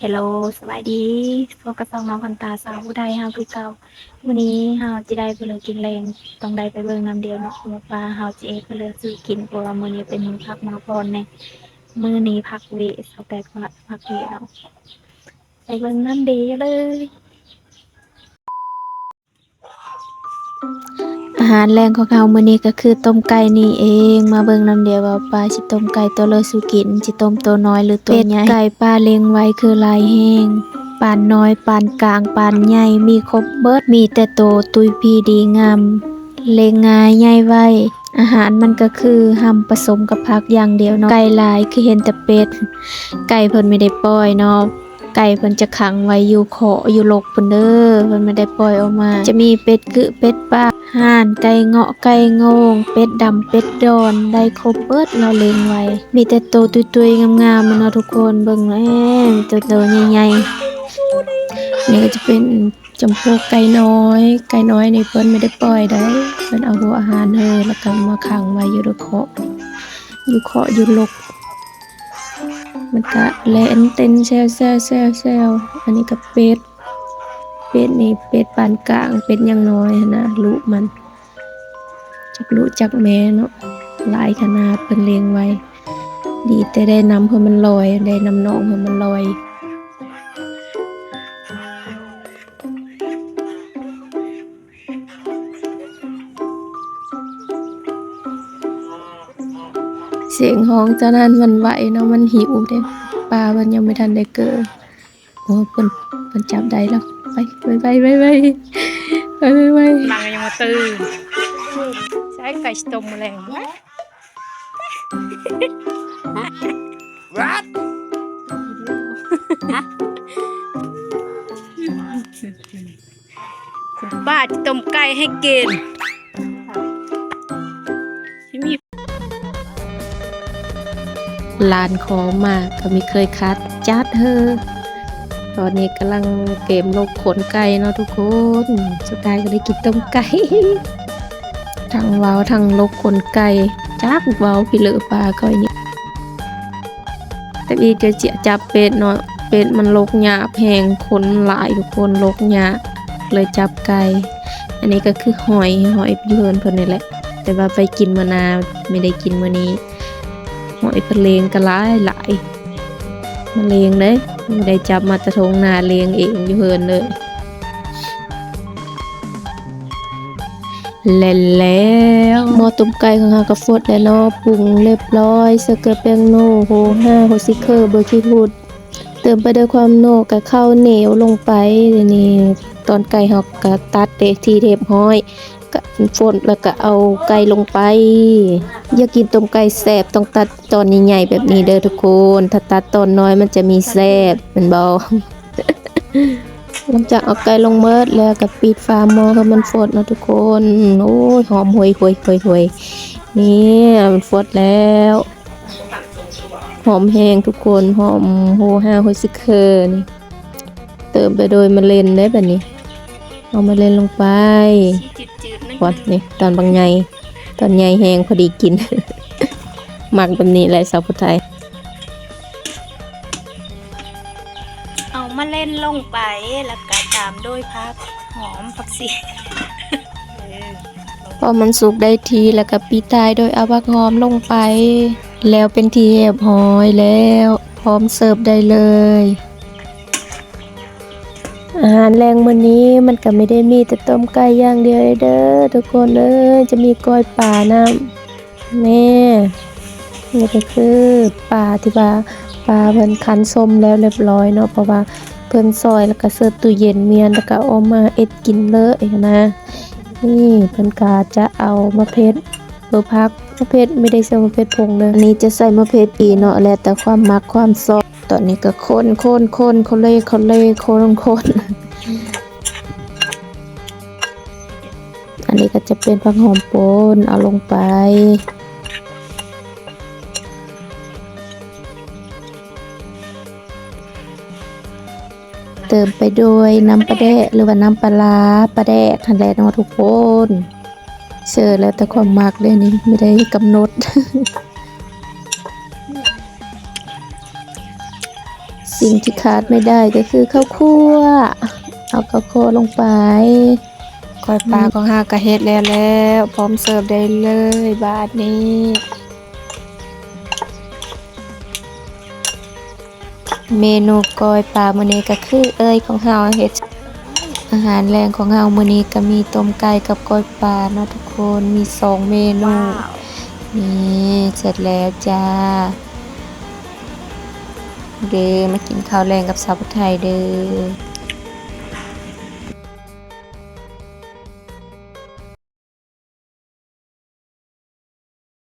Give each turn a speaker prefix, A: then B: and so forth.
A: เฮลโลสวัสดีพวกกระซองน้องพันตาสาวผู้ไทยเฮาคือเก่าวันนี้เฮาจะได้ไปเลยกินแรงต้องได้ไปเบิ่งน้ำเดียวเนาะว่าเฮาจะเอไปเลยซื้อกินเพราะว่ามื้อนี้เป็นมื้อพักมาพรในมื้อนี้พักเวะสแตกว่าพักเวะเนาะไปเบิ่งน้ำเดียวเลยอาหารแรงของเฮามื้อนี้ก็คือต้มไก่นี่เองมาเบิ่งน้ำเดียวว่าปลาสิต้มไก่ตัวเลยสู่กินสิต้มตัวน้อยหรือตัวใหญ่เป็ดไก่ปลาเลี้ยงไว้คือหลายแฮง ปานน้อยปานกลางปานใหญ่มีครบเบิดมีแต่โตตุยพีดีงามเลงง่ายใหญ่ไว้อาหารมันก็คือหำผสมกับผักอย่างเดียวเนาะไก่หลายคือเห็นแต่เป็ดไก่เพิ่นไม่ได้ปล่อยเนาะไก่เพิ่นจะขังไว้อยู่ขออยู่ลกเพิ่นเด้อเพิ่นไม่ได้ปล่อยออกมาจะมีเป็ดกึเป็ดป่าห่านไก่เงาะไก่โง่งเป็ดดำเป็ดดอนได้ครบเบิดเราเลี้ยงไว้มีแต่โตตุยๆงามๆมันเนาะทุกคนเบิ่งแหมมีแต่โตใหญ่ๆ นี่ก็จะเป็นจำพวกไก่น้อยไก่น้อยนี่เพิ่นไม่ได้ปล่อยได้เพิ่นเอาหัวอาหารเฮอแล้วก็มาขังไว้อยู่ในเคาะอยู่ลกมันก็แล่นเต้นแซวๆๆๆอันนี้ก็เป็ดนี่เป็ดปานกลางเป็ดยังน้อยหั้นนะลูกมันจักลูกจักแม่เนาะหลายขนาดเพิ่นเลี้ยงไว้ดีแต่ได้นำเพิ่นมันลอยได้นำน้องเพิ่นมันลอย เสียงฮ้องเจ้านั้นมันไหวเนาะมันหิวเด้ปลามันยังไม่ทันได้เกิดโอ้เพิ่นจับได้แล้วไป
B: นางยังมาตื่นใช้ไก่ต้มแมลงวัดป้าจะต้มไก่ให้กินที่มีลานขอมาก็มีเคยคัดจัดเธอตอนนี้กำลังเกมลกขนไก่เนาะทุกคนสุดท้ายก็ได้กินต้มไก่ ทั้งเว้าทั้งลกขนไก่จักเว้าพี่เหลือปลาก้อยนี่แต่อีจะเจียจับเป็ดเนาะเป็ดมันลกหญ้าแพงคนหลายทุกคนลกหญ้าเลยจับไก่อันนี้ก็คือหอยเยือนเพิ่นนี่แหละแต่ว่าไปกินมื้อนาไม่ได้กินมื้อนี้หอยเพิ่นเลงก็หลายมันเลงเด้ไม่ได้จับมาแตะทงนาเลงเองอยู่เพิ่นเลยแล้วหม้อต้มไก่ของเฮาก็ฟดแล้วเนาะปรุงเรียบร้อยเสกเปียงโนโห5โหซิเคอร์เบอร์ขี้หูดเติมไปด้วยความโนกับข้าวเหนียวลงไปเดี๋ยวนี้ตอนไก่เฮาก็ตัดเด็กที่เรียบร้อยก็ฟดแล้วก็เอาไก่ลงไปอยากกินต้มไก่แซ่บต้องตัดตอนใหญ่ๆแบบนี้เด้อทุกคนถ้าตัดตอนน้อยมันจะมีแซ่บแม่นบ่ หลังจากเอาไก่ลงเมิดแล้วก็ปิดฝาหม้อให้มันฟดเนาะทุกคนโอ้ยหอมหวยนี่มันฟดแล้วหอมแห้งทุกคนหอมโหห้าโหสิเคอร์นี่เติมไปโดยมะเร็งได้แบบนี้เอามะเร็งลงไปวัดนี่ตอนบางใหญ่ตอนใหญ่แห้งพอดีกิน หมักแบบนี้แหละสาวผู้ไทยเอามาเล่นลงไปแล้วก็ตามด้วยผักหอมผักชีพอมันสุกได้ทีแล้วก็ปิดท้ายโดยเอาผักหอมลงไปแล้วเป็นทีเรียบร้อยแล้วพร้อมเสิร์ฟได้เลยอาหารแรงมื้อนี้มันก็ไม่ได้มีแต่ต้มไก่อย่างเดียวเด้อทุกคนจะมีก้อยป่าน้ำแม่นี่ก็คือป่าที่ว่าปลาเพิ่นคั้นส้มแล้วเรียบร้อยเนาะเพราะว่าเพิ่นซอยแล้วก็เสิร์ฟตู้เย็นเมียนแล้วก็เอามาเอ็ดกินเลยนะนี่เพิ่นก็จะเอามะเขือเบอร์พักมะเขือไม่ได้ใส่มะเขือพงเลยอันนี้จะใส่มะเขือปีเนาะแล้วแต่ความมักความชอบตอนนี้ก็คนอันนี้ก็จะเป็นผักหอมป่นเอาลงไปเติมไปด้วยน้ำปลาแดะหรือว่าน้ำปลาร้าปลาแดะทันแลเนาะทุกคนเสิร์ฟแล้วแต่ความมักเลยนี่ไม่ได้กำหนด สี
A: สิ่งที่ขาดไม่ได้ก็คือข้าวคั่วเอาข้าวคั่วลงไปก้อยปลาของเฮาก็เฮ็ดแล้วพร้อมเสิร์ฟได้เลยบาดนี้ เมนูก้อยปลามื้อนี้ก็คือของเฮาเฮ็ดอาหารแรงของเฮามื้อนี้ก็มีต้มไก่กับก้อยปลาเนาะทุกคนมี2เมนูนี่เสร็จแล้วจ้าเด้อมากินข้าวแรงกับสาวไทยเด้อ